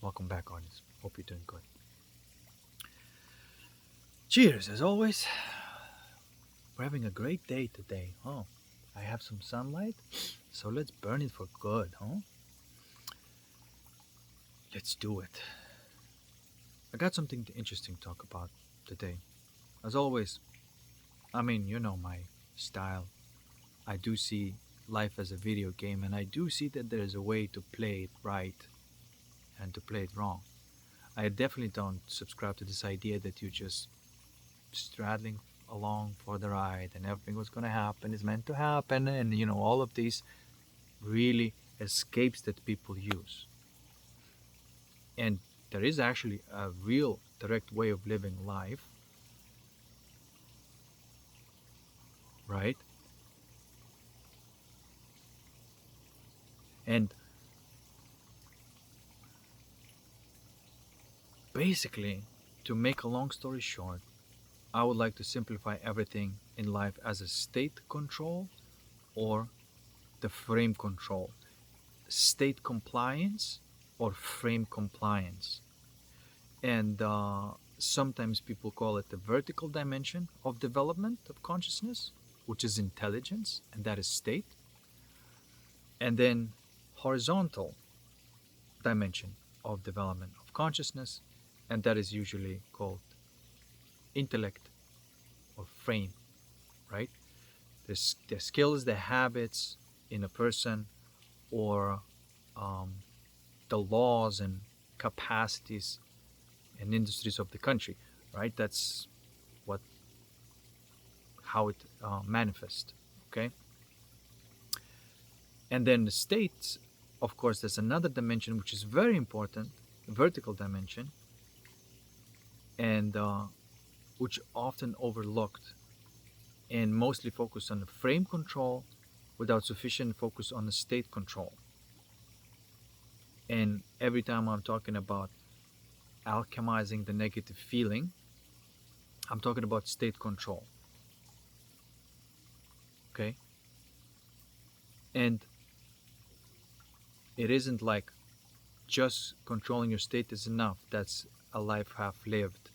Welcome back, audience. Hope you're doing good. Cheers, as always. We're having a great day today, huh? I have some sunlight, so let's burn it for good, huh? Let's do it. I got something interesting to talk about today. As always, you know my style. I do see life as a video game, and I do see that there's a way to play it right and to play it wrong. I definitely don't subscribe to this idea that you just straddling along for the ride and everything was going to happen is meant to happen, and all of these really escapes that people use. And there is actually a real direct way of living life, right? And basically, to make a long story short, I would like to simplify everything in life as a state control or the frame control, state compliance or frame compliance. And sometimes people call it the vertical dimension of development of consciousness, which is intelligence, and that is state. And then horizontal dimension of development of consciousness, and that is usually called intellect or frame, right? The skills, the habits in a person, or um, the laws and capacities and industries of the country, right? That's what how it manifests. Okay, and then the states, of course, there's another dimension which is very important, vertical dimension, and which often overlooked and mostly focused on the frame control without sufficient focus on the state control. And every time I'm talking about alchemizing the negative feeling, I'm talking about state control. Okay, and it isn't like just controlling your state is enough. That's a life half lived.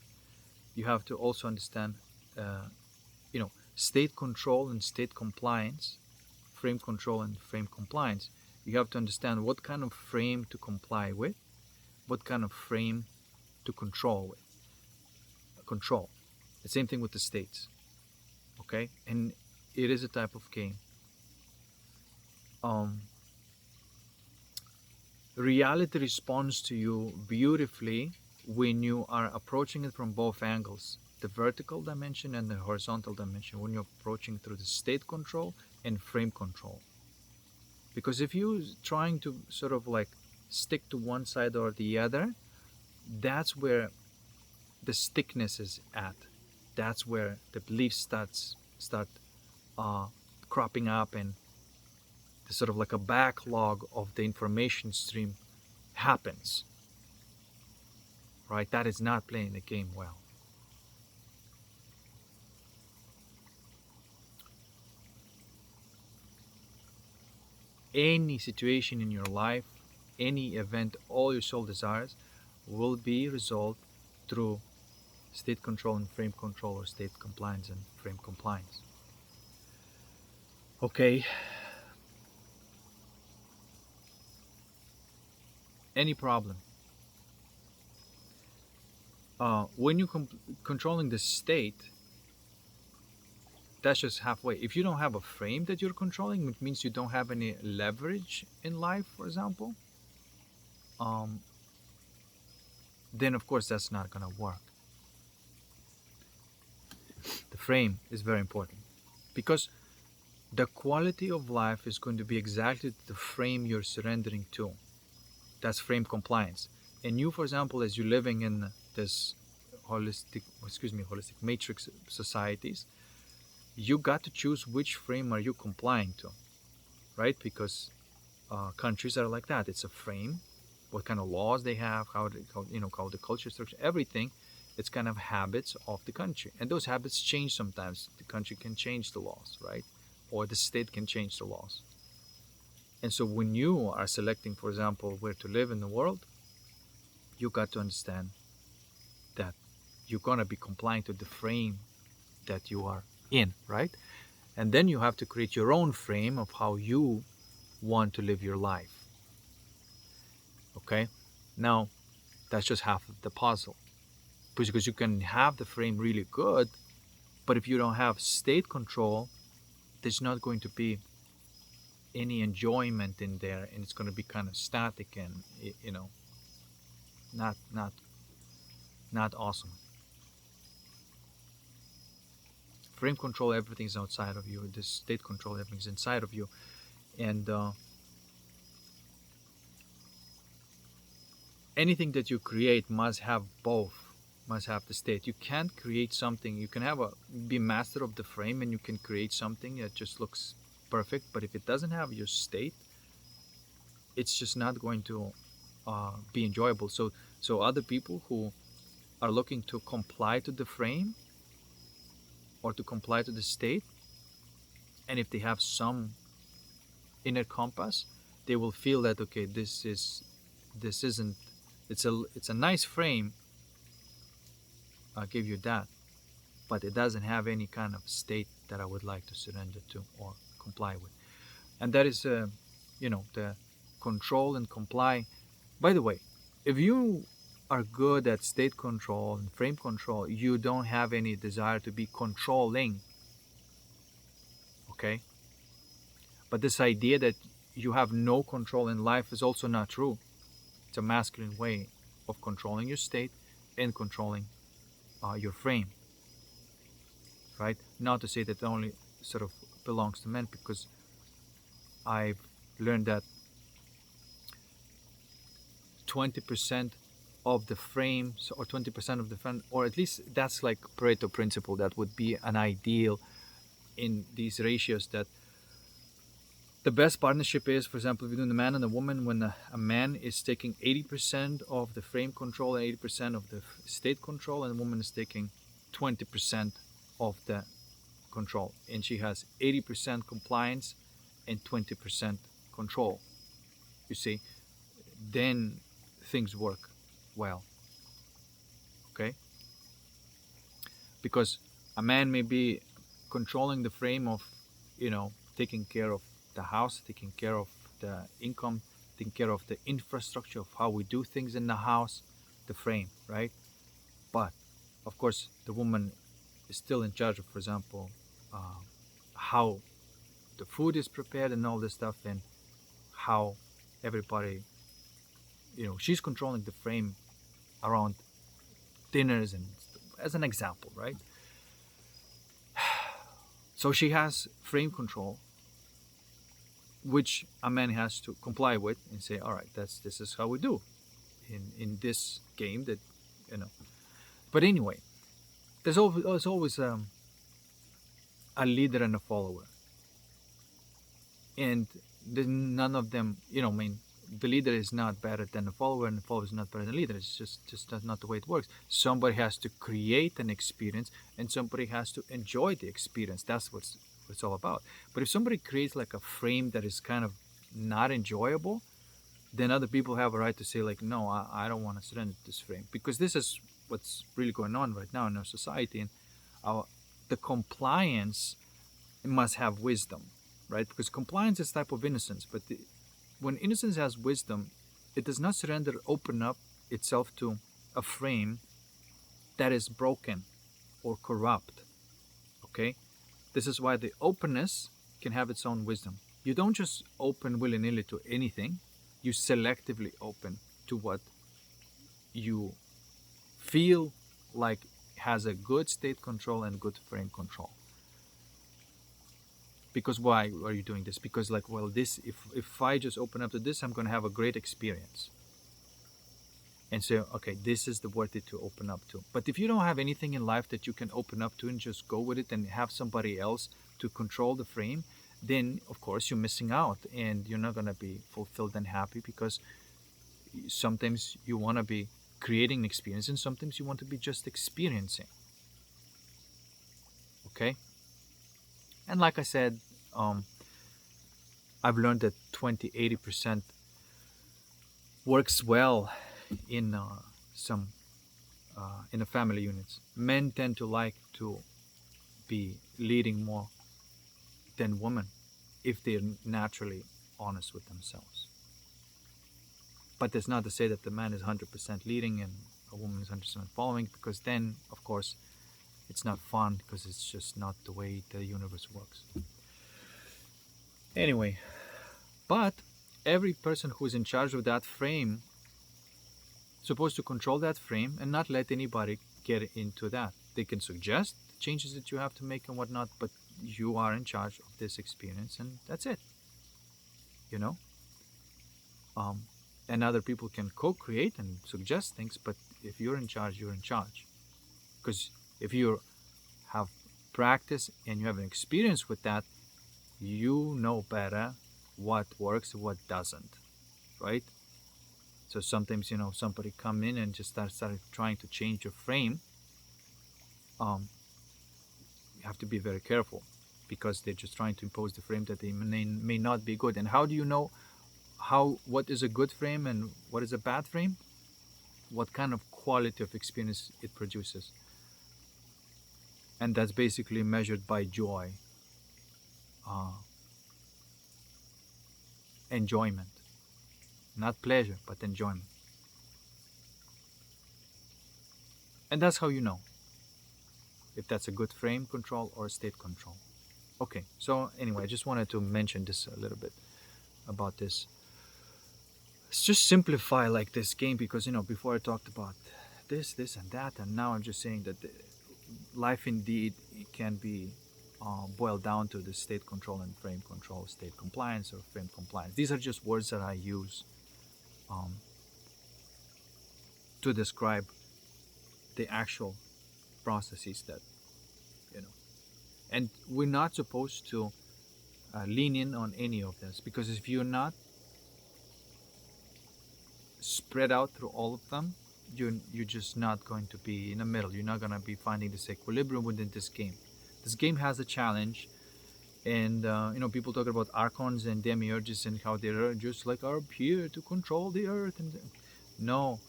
You have to also understand, state control and state compliance, frame control and frame compliance. You have to understand what kind of frame to comply with, what kind of frame to control with. Control. The same thing with the states. Okay, and it is a type of game. Um, Reality responds to you beautifully when you are approaching it from both angles, the vertical dimension and the horizontal dimension, when you're approaching through the state control and frame control. Because if you're trying to sort of like stick to one side or the other, that's where the stickness is at. That's where the beliefs start uh, cropping up, and the sort of like a backlog of the information stream happens. Right? That is not playing the game well. Any situation in your life, any event, all your soul desires will be resolved through state control and frame control, or state compliance and frame compliance. Okay, any problem. When you're controlling the state, that's just halfway. If you don't have a frame that you're controlling, which means you don't have any leverage in life, for example, um, then of course that's not going to work. The frame is very important because the quality of life is going to be exactly the frame you're surrendering to. That's frame compliance. And you, for example, as you're living in this holistic matrix societies, you got to choose which frame are you complying to, right? Because countries are like that. It's a frame, what kind of laws they have, how the culture structure, everything. It's kind of habits of the country, and those habits change sometimes. The country can change the laws, right? Or the state can change the laws. And so when you are selecting, for example, where to live in the world, you got to understand that you're gonna be complying to the frame that you are in, right? And then you have to create your own frame of how you want to live your life. Okay? Now, that's just half of the puzzle. Because you can have the frame really good, but if you don't have state control, there's not going to be any enjoyment in there, and it's going to be kind of static and, you know, not not not awesome. Frame control, everything's outside of you. The state control, everything's inside of you. And anything that you create must have both, must have the state. You can't create something, you can have a be master of the frame and you can create something that just looks perfect, but if it doesn't have your state, it's just not going to be enjoyable. So other people who are looking to comply to the frame or to comply to the state, and if they have some inner compass, they will feel that, okay, this isn't, it's a nice frame, I'll give you that, but it doesn't have any kind of state that I would like to surrender to or comply with. And that is the control and comply. By the way, if you are good at state control and frame control, you don't have any desire to be controlling. Okay? But this idea that you have no control in life is also not true. It's a masculine way of controlling your state and controlling your frame. Right? Not to say that it only sort of belongs to men, because I've learned that 20% of the frames, or 20% of the frame, or at least that's like Pareto principle, that would be an ideal in these ratios, that the best partnership is, for example, between the man and the woman, when a man is taking 80% of the frame control and 80% of the state control, and the woman is taking 20% of the control, and she has 80% compliance and 20% control. You see, then things work well. Okay? Because a man may be controlling the frame of, taking care of the house, taking care of the income, taking care of the infrastructure of how we do things in the house, the frame, right? But of course, the woman is still in charge of, for example, how the food is prepared and all this stuff, and how everybody, she's controlling the frame around dinners, and as an example, right? So she has frame control, which a man has to comply with and say, all right, this is how we do in this game, that, But anyway, there's always a leader and a follower, and none of them, the leader is not better than the follower, and the follower is not better than the leader. It's just not the way it works. Somebody has to create an experience, and somebody has to enjoy the experience. That's what it's all about. But if somebody creates like a frame that is kind of not enjoyable, then other people have a right to say, like, no, I don't want to surrender to this frame, because this is what's really going on right now in our society. And the compliance must have wisdom, right? Because compliance is type of innocence, but when innocence has wisdom, it does not surrender, open up itself to a frame that is broken or corrupt. Okay? This is why the openness can have its own wisdom. You don't just open willy-nilly to anything. You selectively open to what you feel like has a good state control and good frame control. Because why are you doing this? Because, like, well, this, if I just open up to this, I'm going to have a great experience. And so, okay, this is the worth it to open up to. But if you don't have anything in life that you can open up to and just go with it and have somebody else to control the frame, then of course you're missing out, and you're not going to be fulfilled and happy, because sometimes you want to be creating an experience, and sometimes you want to be just experiencing. Okay? And like I said, I've learned that 20-80% works well in some in the family units, men tend to like to be leading more than women if they're naturally honest with themselves. But that's not to say that the man is 100% leading and a woman is 100% following, because then, of course, it's not fun, because it's just not the way the universe works. Anyway, but every person who is in charge of that frame is supposed to control that frame and not let anybody get into that. They can suggest changes that you have to make and whatnot, but you are in charge of this experience, and that's it. You know? And other people can co-create and suggest things, but if you're in charge, you're in charge. Because if you have practice and you have an experience with that, you know better what works, what doesn't, right? So sometimes, somebody come in and just start trying to change your frame. You have to be very careful, because they're just trying to impose the frame that they may not be good. And how do you know what is a good frame and what is a bad frame? What kind of quality of experience it produces? And that's basically measured by joy, enjoyment, not pleasure, but enjoyment. And that's how you know if that's a good frame control or state control. Okay, so anyway, I just wanted to mention this a little bit about this. Let's just simplify like this game, because before I talked about this and that, and now I'm just saying that life indeed can be boiled down to the state control and frame control, state compliance or frame compliance. These are just words that I use to describe the actual processes that and we're not supposed to lean in on any of this, because if you're not spread out through all of them, you're just not going to be in the middle. You're not going to be finding this equilibrium within this game. This game has a challenge, and people talk about archons and demiurges and how they're just like are here to control the earth. And no,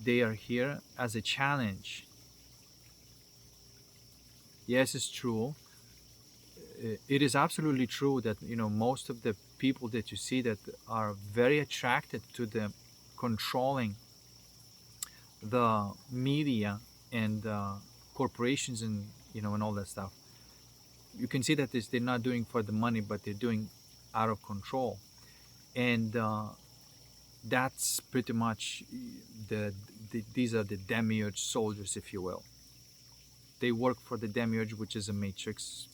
they are here as a challenge. Yes, it's true. It is absolutely true that most of the people that you see that are very attracted to the controlling the media and corporations and and all that stuff, you can see that they're not doing for the money, but they're doing out of control. And that's pretty much these are the demiurge soldiers, if you will. They work for the demiurge, which is a matrix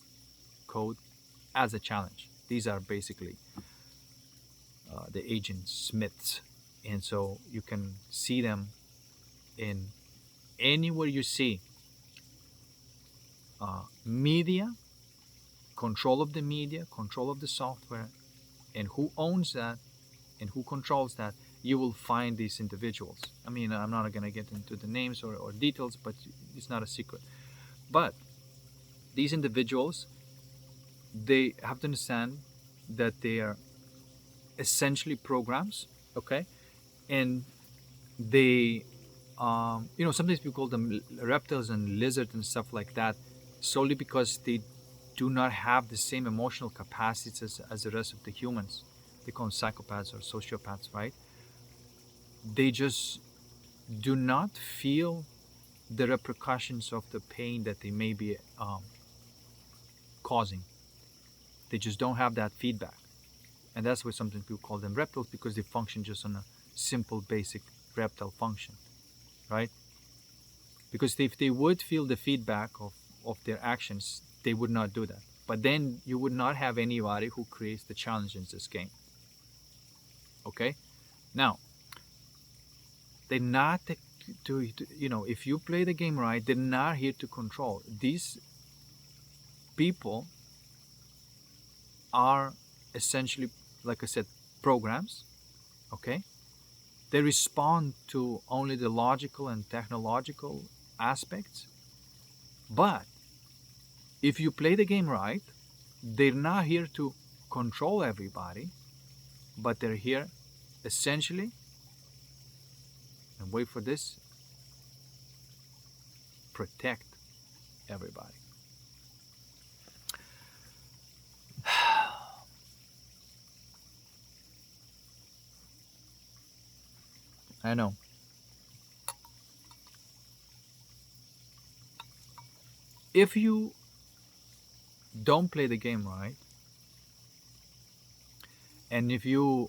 code, as a challenge. These are basically the agent Smiths, and so you can see them in anywhere you see media, control of the media, control of the software, and who owns that and who controls that. You will find these individuals. I mean, I'm not going to get into the names or details, but it's not a secret. But these individuals, they have to understand that they are essentially programs, okay? And they, sometimes people call them reptiles and lizards and stuff like that, solely because they do not have the same emotional capacities as the rest of the humans. They call them psychopaths or sociopaths, right? They just do not feel the repercussions of the pain that they may be causing. They just don't have that feedback. And that's why sometimes people call them reptiles, because they function just on a simple, basic reptile function, right? Because if they would feel the feedback of their actions, they would not do that. But then you would not have anybody who creates the challenge in this game. Okay? Now, they're not if you play the game right, they're not here to control. These people are essentially, like I said, programs, okay? They respond to only the logical and technological aspects. But if you play the game right, they're not here to control everybody, but they're here essentially, and wait for this, protect everybody. I know. If you don't play the game right, and if you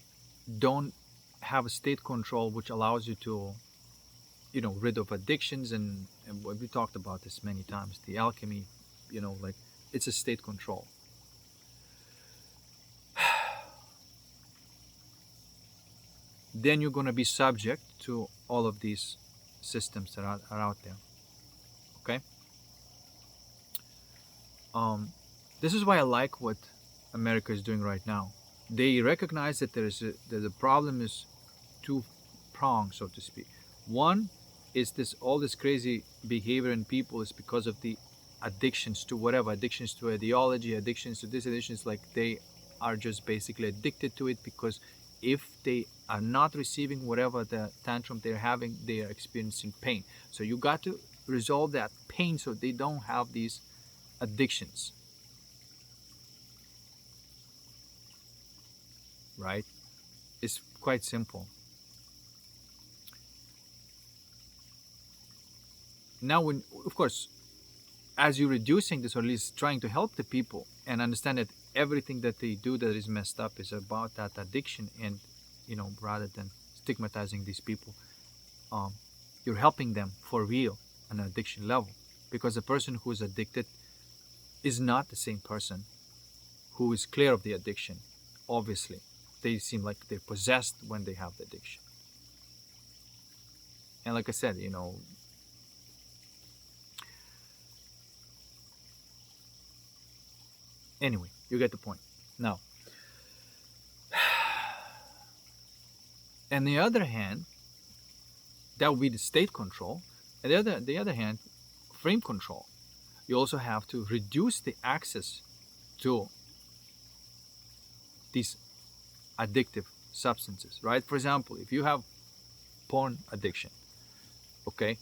don't have a state control which allows you to, rid of addictions, and we talked about this many times, the alchemy, like it's a state control. Then you're going to be subject to all of these systems that are out there. Okay. This is why I like what America is doing right now. They recognize that that the problem is two pronged, so to speak. One is all this crazy behavior in people is because of the addictions to whatever, addictions to ideology, addictions to this, addictions, like they are just basically addicted to it, because if they are not receiving whatever the tantrum they're having, they are experiencing pain. So you got to resolve that pain so they don't have these addictions. Right? It's quite simple. Now, when, of course, as you're reducing this, or at least trying to help the people and understand that everything that they do that is messed up is about that addiction, and rather than stigmatizing these people, you're helping them for real on an addiction level, because the person who is addicted is not the same person who is clear of the addiction. Obviously, they seem like they're possessed when they have the addiction. And like I said, anyway, you get the point. Now, on the other hand, that would be the state control. And the other hand, frame control. You also have to reduce the access to these addictive substances, right? For example, if you have porn addiction, okay,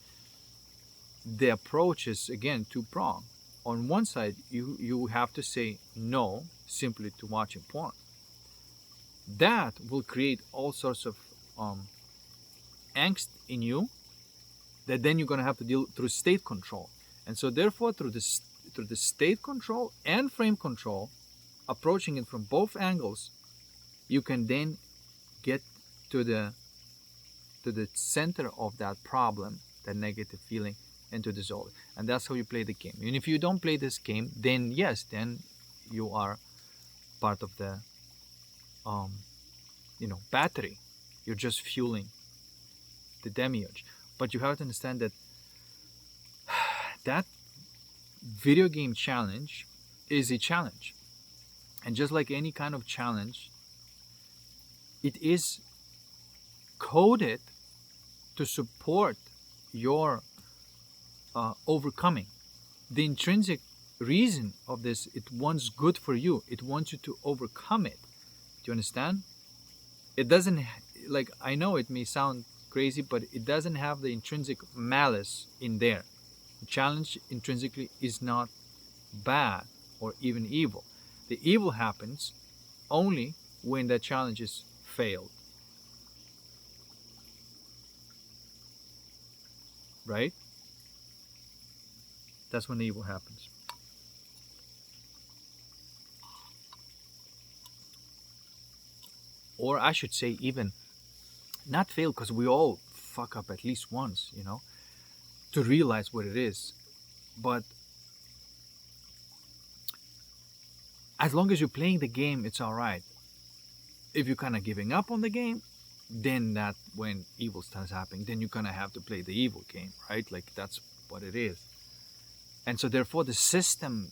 the approach is again two-pronged. On one side, you have to say no simply to watching porn. That will create all sorts of angst in you that then you're going to have to deal through state control. And so therefore, through the state control and frame control, approaching it from both angles, you can then get to the center of that problem, that negative feeling, and to dissolve it. And that's how you play the game. And if you don't play this game, then yes, then you are part of the battery. You're just fueling the demiurge. But you have to understand that that video game challenge is a challenge. And just like any kind of challenge, it is coded to support your overcoming. The intrinsic reason of this, it wants good for you. It wants you to overcome it. Do you understand? It doesn't, like, I know it may sound crazy, but it doesn't have the intrinsic malice in there. The challenge intrinsically is not bad or even evil. The evil happens only when the challenge is failed. Right? That's when the evil happens. Or I should say, even not fail, because we all fuck up at least once, to realize what it is. But as long as you're playing the game, it's all right. If you're kind of giving up on the game, then that when evil starts happening, then you're gonna have to play the evil game, right? Like, that's what it is. And so therefore the system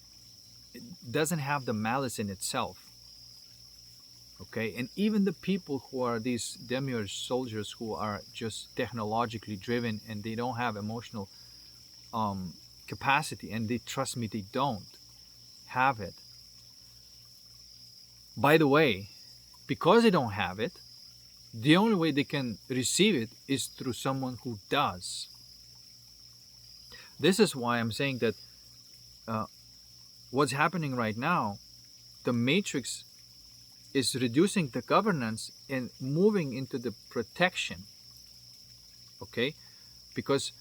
doesn't have the malice in itself. Okay, and even the people who are these demiurge soldiers who are just technologically driven and they don't have emotional capacity, and they, trust me, they don't have it. By the way, because they don't have it, the only way they can receive it is through someone who does. This is why I'm saying that uh, what's happening right now, the matrix is reducing the governance and moving into the protection. Okay, because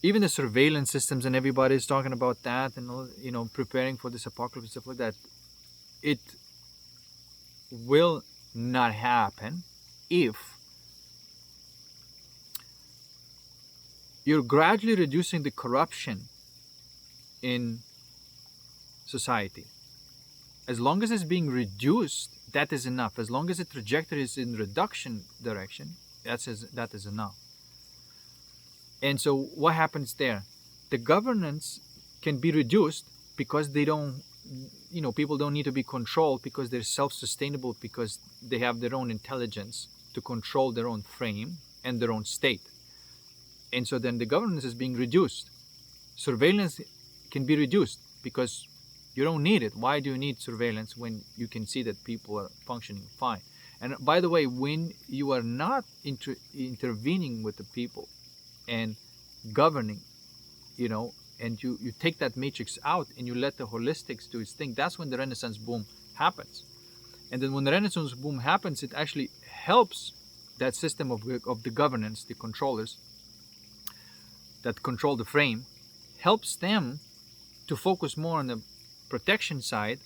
even the surveillance systems and everybody's talking about that and preparing for this apocalypse and stuff like that, it will not happen if you're gradually reducing the corruption in society. As long as it's being reduced, that is enough. As long as the trajectory is in reduction direction, that is enough. And so what happens there? The governance can be reduced because they don't, people don't need to be controlled because they're self-sustainable, because they have their own intelligence to control their own frame and their own state. And so then the governance is being reduced. Surveillance can be reduced because you don't need it. Why do you need surveillance when you can see that people are functioning fine? And by the way, when you are not intervening with the people and governing, and you take that matrix out and you let the holistics do its thing, that's when the Renaissance boom happens. And then when the Renaissance boom happens, it actually helps that system of the governance, the controllers that control the frame, helps them to focus more on the protection side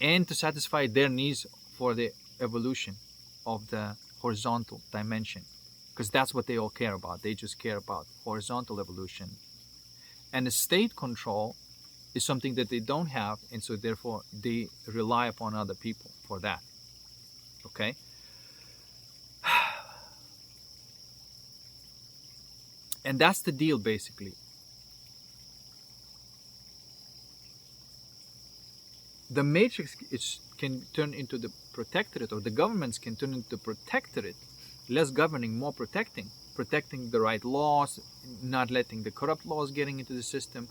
and to satisfy their needs for the evolution of the horizontal dimension, because that's what they all care about. They just care about horizontal evolution. And the state control is something that they don't have, and so therefore they rely upon other people for that. Okay? And that's the deal, basically. The matrix can turn into the protectorate, or the governments can turn into the protectorate. Less governing, more protecting the right laws, not letting the corrupt laws getting into the system,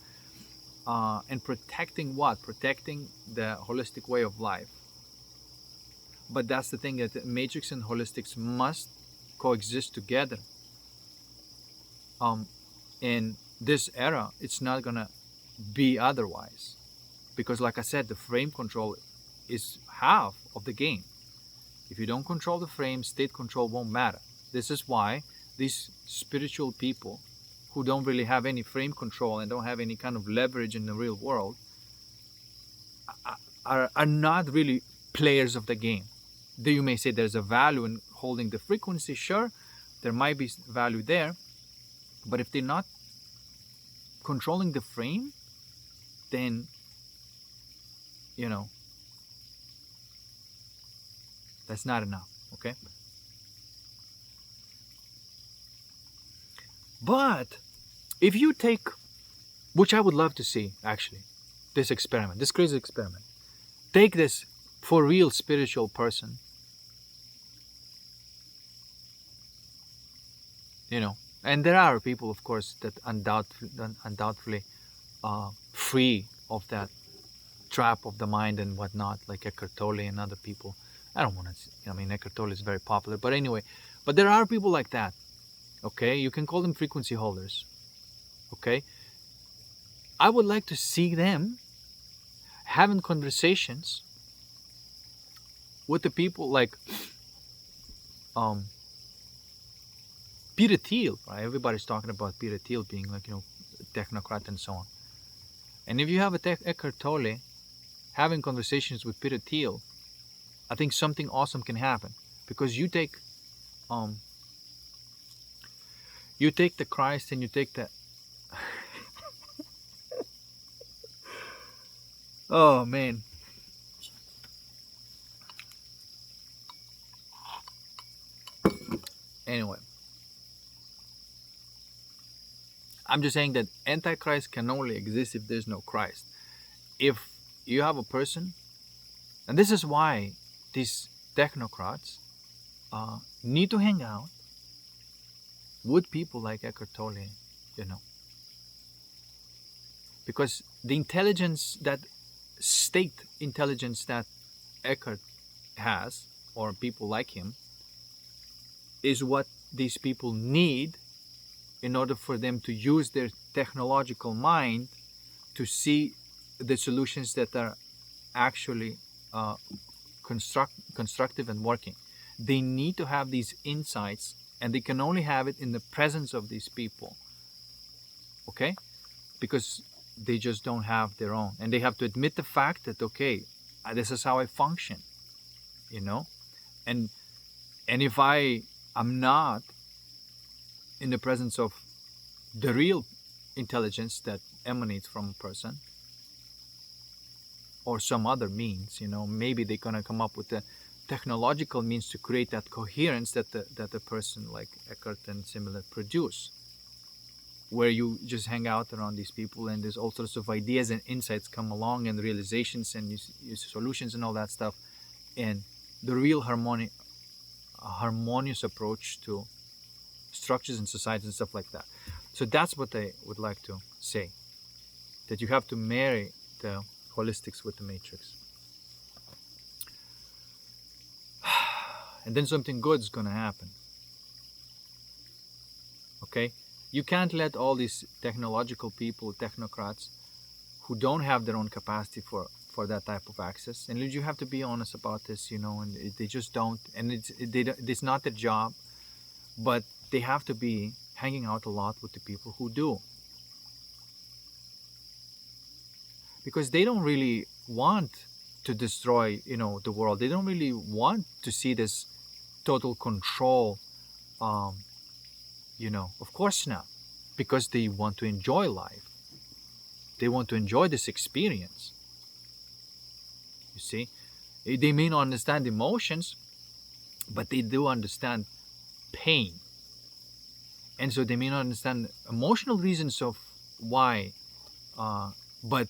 and protecting what? Protecting the holistic way of life. But that's the thing, that the matrix and holistics must coexist together. In this era, it's not gonna be otherwise, because like I said, the frame control is half of the game. If you don't control the frame, state control won't matter. This is why these spiritual people who don't really have any frame control and don't have any kind of leverage in the real world are not really players of the game. You may say there's a value in holding the frequency. Sure, there might be value there, but if they're not controlling the frame, then that's not enough. Okay? But if you take, which I would love to see actually, this experiment, this crazy experiment, take this for real spiritual person, and there are people, of course, that undoubtedly free of that trap of the mind and whatnot, like Eckhart Tolle and other people. I don't want to, Eckhart Tolle is very popular, but anyway, but there are people like that. Okay, you can call them frequency holders. Okay, I would like to see them having conversations with the people like Peter Thiel. Right? Everybody's talking about Peter Thiel being like technocrat and so on. And if you have Eckhart Tolle having conversations with Peter Thiel, I think something awesome can happen, because you take the Christ and you take the oh man, anyway, I'm just saying that Antichrist can only exist if there's no Christ. If you have a person, and this is why these technocrats need to hang out with people like Eckhart Tolle, because the intelligence, that state intelligence that Eckhart has, or people like him, is what these people need in order for them to use their technological mind to see the solutions that are actually uh, constructive and working. They need to have these insights, and they can only have it in the presence of these people, okay? Because they just don't have their own, and they have to admit the fact that, okay, this is how I function, you know. And if I am not in the presence of the real intelligence that emanates from a person or some other means, you know, maybe they're gonna come up with the technological means to create that coherence that the person like Eckhart and similar produce, where you just hang out around these people and there's all sorts of ideas and insights come along and realizations and solutions and all that stuff, and the real harmonious approach to structures and societies and stuff like that. So that's what I would like to say, that you have to marry the holistics with the matrix. And then something good is going to happen. Okay? You can't let all these technological people, technocrats, who don't have their own capacity for that type of access, and you have to be honest about this, you know, and they just don't, and it's not their job, but they have to be hanging out a lot with the people who do, because they don't really want to destroy, you know, the world. They don't really want to see this total control, you know, of course not, because they want to enjoy life. They want to enjoy this experience. You see, they may not understand emotions, but they do understand pain. And so they may not understand emotional reasons of why, but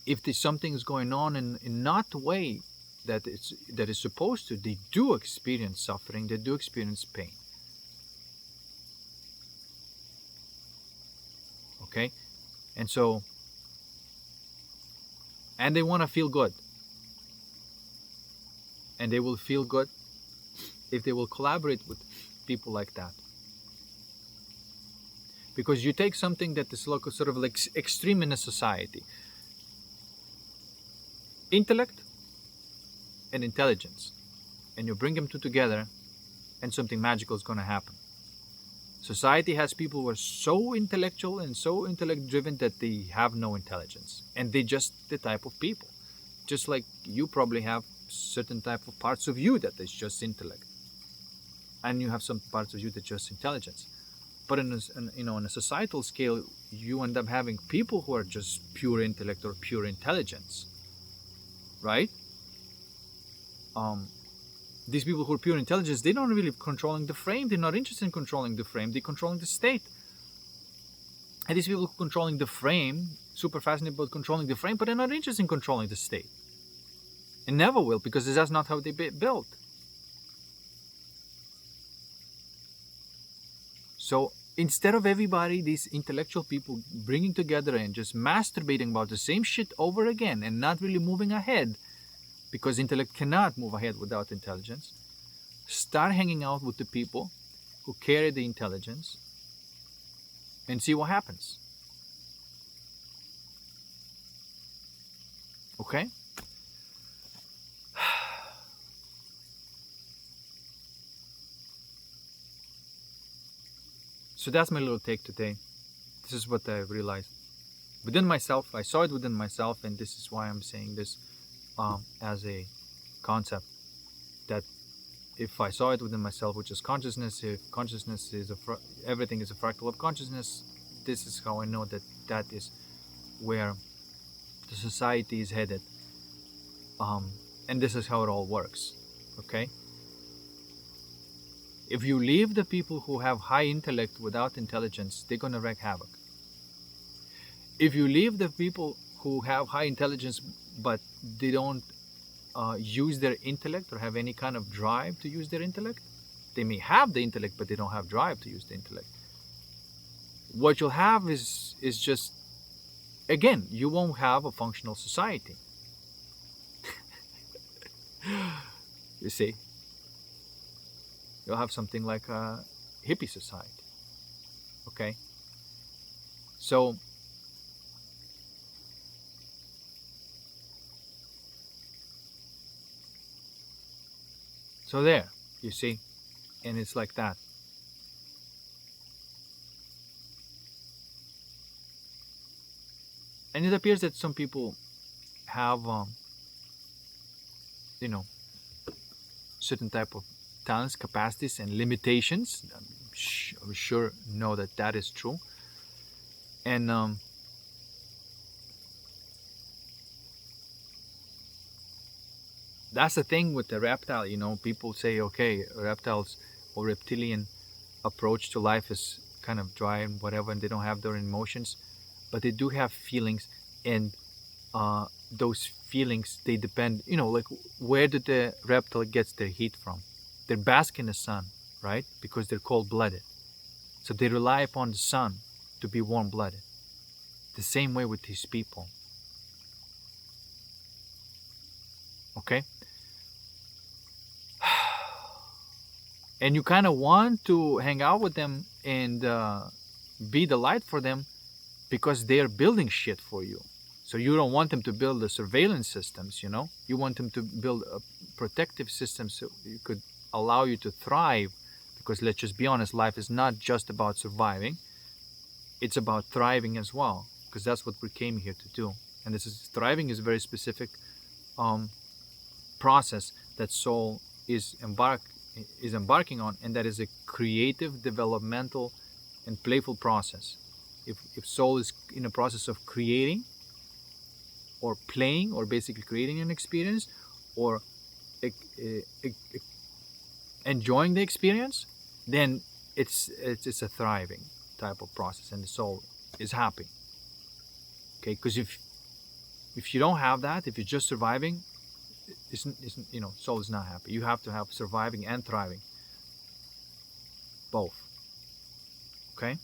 if there's something is going on in not the way that is supposed to, they do experience suffering, they do experience pain. Okay? And so, and they want to feel good. And they will feel good if they will collaborate with people like that. Because you take something that is sort of like extreme in a society, intellect and intelligence, and you bring them two together, and something magical is going to happen. Society has people who are so intellectual and so intellect driven that they have no intelligence, and they're just the type of people, just like you probably have certain type of parts of you that is just intellect, and you have some parts of you that just intelligence. But in a societal scale, you end up having people who are just pure intellect or pure intelligence, right? These people who are pure intelligence, they're not really controlling the frame. They're not interested in controlling the frame. They're controlling the state. And these people who are controlling the frame, super fascinated about controlling the frame, but they're not interested in controlling the state. And never will, because that's not how they built. So instead of everybody, these intellectual people bringing together and just masturbating about the same shit over again and not really moving ahead, because intellect cannot move ahead without intelligence, start hanging out with the people who carry the intelligence and see what happens. Okay? So that's my little take today. This is what I realized within myself. I saw it within myself, and this is why I'm saying this as a concept, that if I saw it within myself, which is consciousness, if consciousness is everything is a fractal of consciousness, this is how I know that is where the society is headed, and this is how it all works. Okay? If you leave the people who have high intellect without intelligence, they're going to wreak havoc. If you leave the people who have high intelligence but they don't use their intellect or have any kind of drive to use their intellect, they may have the intellect but they don't have drive to use the intellect. What you'll have is just, again, you won't have a functional society. You see? You'll have something like a hippie society. Okay, so there, you see, and it's like that. And it appears that some people have, you know, certain type of talents, capacities, and limitations. I'm sure know that that is true. And that's the thing with the reptile. You know, people say, okay, reptiles or reptilian approach to life is kind of dry and whatever, and they don't have their emotions, but they do have feelings, and those feelings, they depend. You know, like, where did the reptile gets their heat from? They bask in the sun, right? Because they're cold-blooded, so they rely upon the sun to be warm-blooded. The same way with these people. Okay, and you kind of want to hang out with them and be the light for them because they're building shit for you. So you don't want them to build the surveillance systems, you know? You want them to build a protective system so you could allow you to thrive, because let's just be honest, life is not just about surviving. It's about thriving as well, because that's what we came here to do. And this is thriving is a very specific process that soul is embarking on, and that is a creative, developmental, and playful process. If soul is in a process of creating or playing, or basically creating an experience, or e- e- e- enjoying the experience, then it's a thriving type of process, and the soul is happy. Okay, because if you don't have that, if you're just surviving, isn't you know, soul is not happy. You have to have surviving and thriving, both. Okay.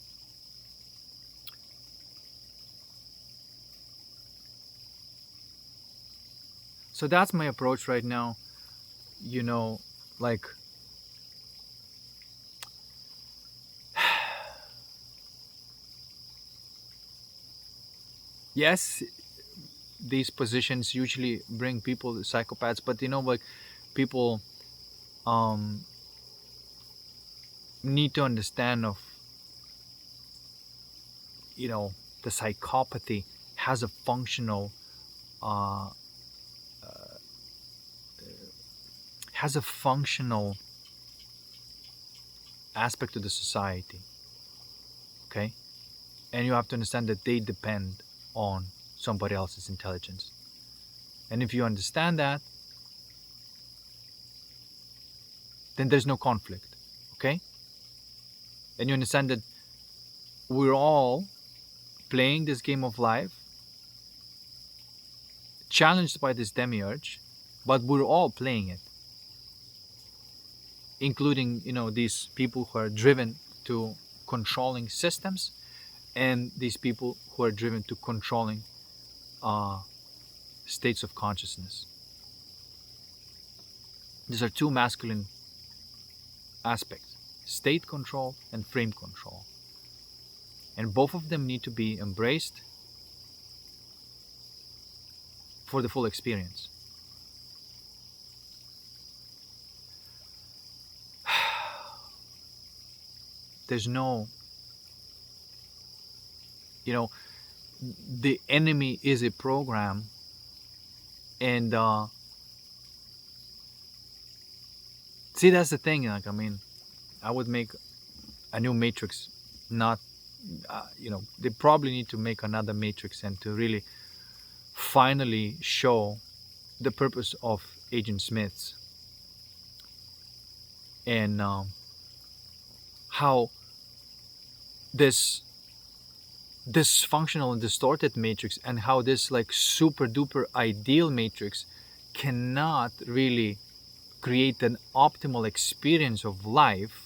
So that's my approach right now. You know, like, yes, these positions usually bring people psychopaths, but you know, like, people um need to understand of, you know, the psychopathy has a functional uh has a functional aspect to the society. Okay, and you have to understand that they depend on somebody else's intelligence, and if you understand that, then there's no conflict. Okay, and you understand that we're all playing this game of life, challenged by this demiurge, but we're all playing it, including, you know, these people who are driven to controlling systems, and these people who are driven to controlling uh, states of consciousness. These are two masculine aspects: state control and frame control. And both of them need to be embraced for the full experience. There's no, you know, the enemy is a program, and see, that's the thing. Like, I mean, I would make a new matrix, not, you know, they probably need to make another matrix and to really finally show the purpose of Agent Smith's, and how this dysfunctional and distorted matrix, and how this like super duper ideal matrix cannot really create an optimal experience of life.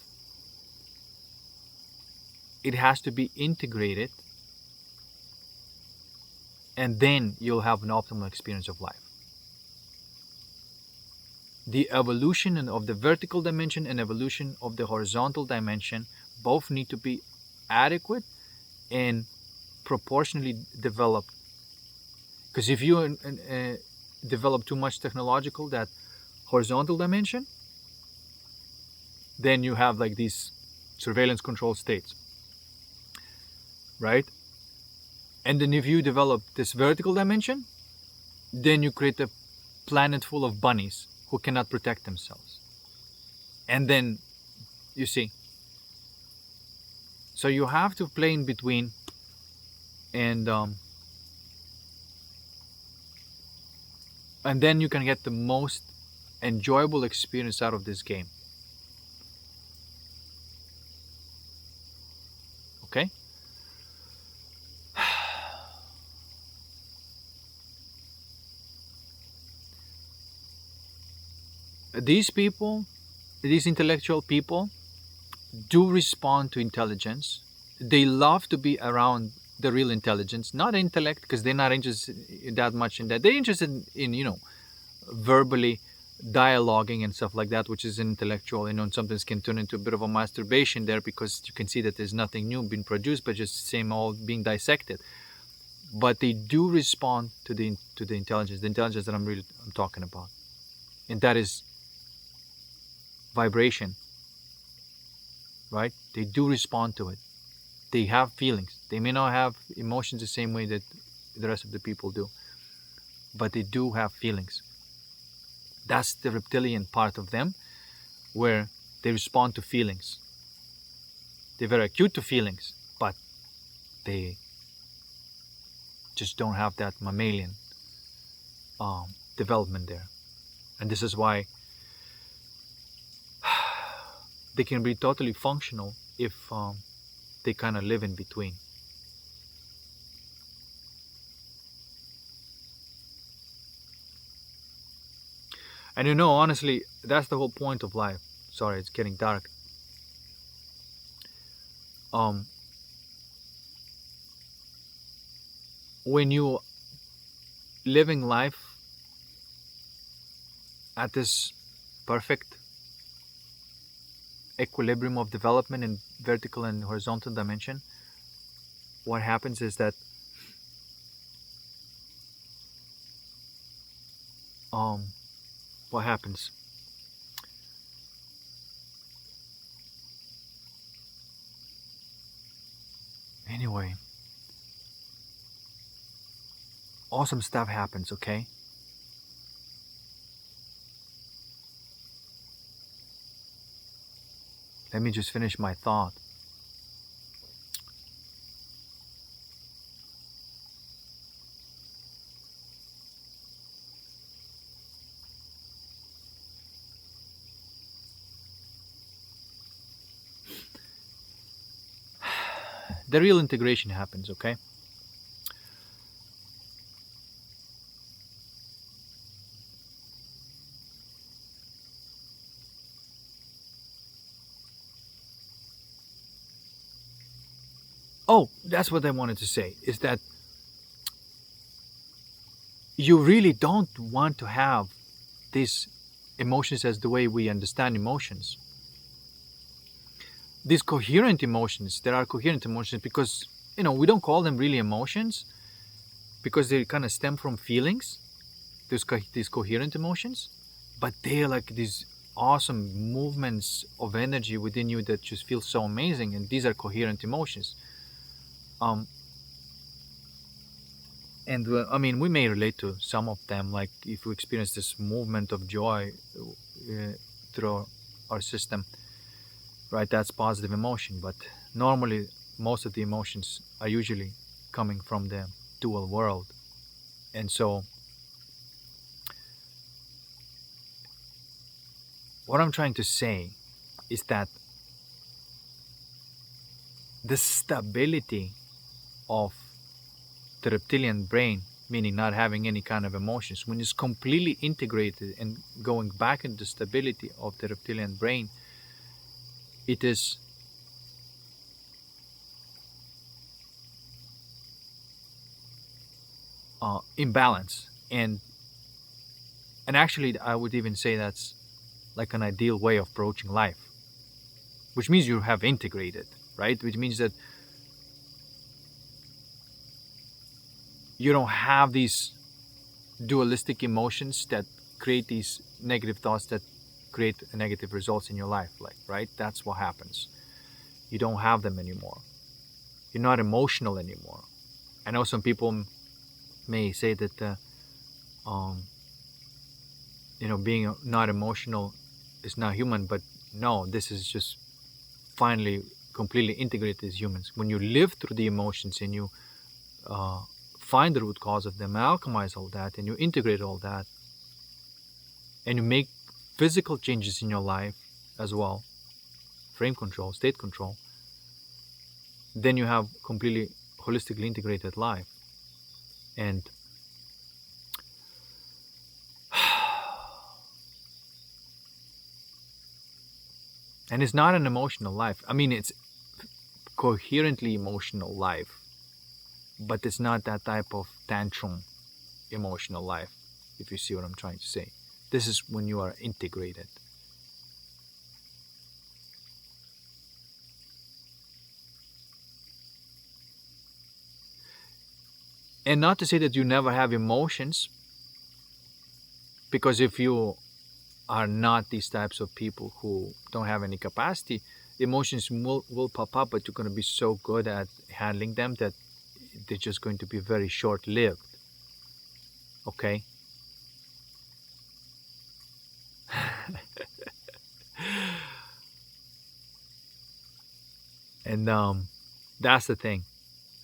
It has to be integrated, and then you'll have an optimal experience of life. The evolution of the vertical dimension and evolution of the horizontal dimension both need to be adequate and proportionally developed. Because if you develop too much technological, that horizontal dimension, then you have like these surveillance control states, right? And then if you develop this vertical dimension, then you create a planet full of bunnies who cannot protect themselves. And then you see, so you have to play in between, and then you can get the most enjoyable experience out of this game. Okay? These people, these intellectual people, do respond to intelligence. They love to be around the real intelligence, not intellect, because they're not interested that much in that. They're interested in verbally dialoguing and stuff like that, which is intellectual, and sometimes can turn into a bit of a masturbation there, because you can see that there's nothing new being produced, but just the same old being dissected. But they do respond to the intelligence that I'm talking about, and that is vibration, right? They do respond to it. They have feelings. They may not have emotions the same way that the rest of the people do, but they do have feelings. That's the reptilian part of them, where they respond to feelings. They're very acute to feelings, but they just don't have that mammalian development there. And this is why they can be totally functional if they kind of live in between. And honestly, that's the whole point of life. Sorry, it's getting dark. When you living life at this perfect equilibrium of development in vertical and horizontal dimension, what happens is that what happens? Anyway, awesome stuff happens, okay? Let me just finish my thought. The real integration happens, okay? Oh, that's what I wanted to say, is that you really don't want to have these emotions as the way we understand emotions. These coherent emotions, there are coherent emotions because, we don't call them really emotions because they kind of stem from feelings, these coherent emotions, but they're like these awesome movements of energy within you that just feel so amazing, and these are coherent emotions. And we may relate to some of them, like if we experience this movement of joy through our system, right? That's positive emotion, but normally most of the emotions are usually coming from the dual world. And so what I'm trying to say is that the stability of the reptilian brain, meaning not having any kind of emotions, when it's completely integrated and going back into the stability of the reptilian brain, it is imbalance. And actually, I would even say that's like an ideal way of approaching life, which means you have integrated. right? Which means that you don't have these dualistic emotions that create these negative thoughts that create negative results in your life, like, right? That's what happens. You don't have them anymore. You're not emotional anymore. I know some people may say that um, being not emotional is not human, but no, this is just finally completely integrated as humans. When you live through the emotions and you uh, find the root cause of them, alchemize all that, and you integrate all that, and you make physical changes in your life as well, frame control, state control, then you have completely holistically integrated life. And and it's not an emotional life. I mean, it's coherently emotional life, but it's not that type of tantrum emotional life, if you see what I'm trying to say. This is when you are integrated. And not to say that you never have emotions, because if you are not these types of people who don't have any capacity, emotions will pop up, but you're going to be so good at handling them that they're just going to be very short lived. Okay? And that's the thing.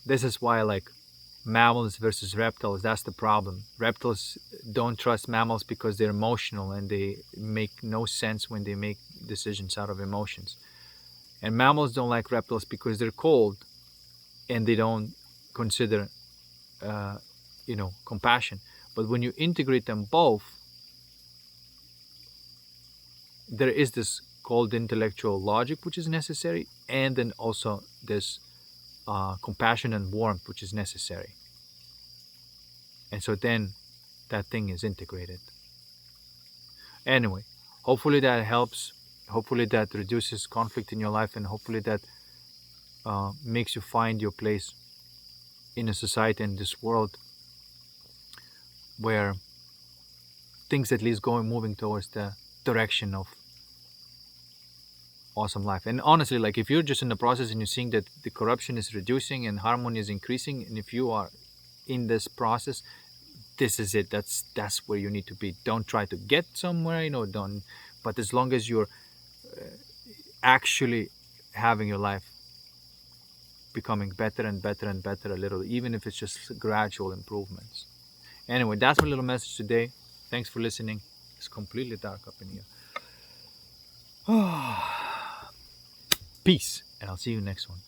This is why, like, mammals versus reptiles, that's the problem. Reptiles don't trust mammals because they're emotional and they make no sense when they make decisions out of emotions. And mammals don't like reptiles because they're cold and they don't consider, uh, compassion. But when you integrate them both, there is this called intellectual logic, which is necessary, and then also this compassion and warmth, which is necessary. And so then that thing is integrated. Anyway, hopefully that helps. Hopefully that reduces conflict in your life, and hopefully that makes you find your place in a society and this world where things at least moving towards the direction of awesome life. And honestly, like, if you're just in the process and you're seeing that the corruption is reducing and harmony is increasing, and if you are in this process, this is it. That's where you need to be. Don't try to get somewhere, don't. But as long as you're actually having your life becoming better and better and better a little, even if it's just gradual improvements. Anyway, that's my little message today. Thanks for listening. It's completely dark up in here. Peace, and I'll see you next one.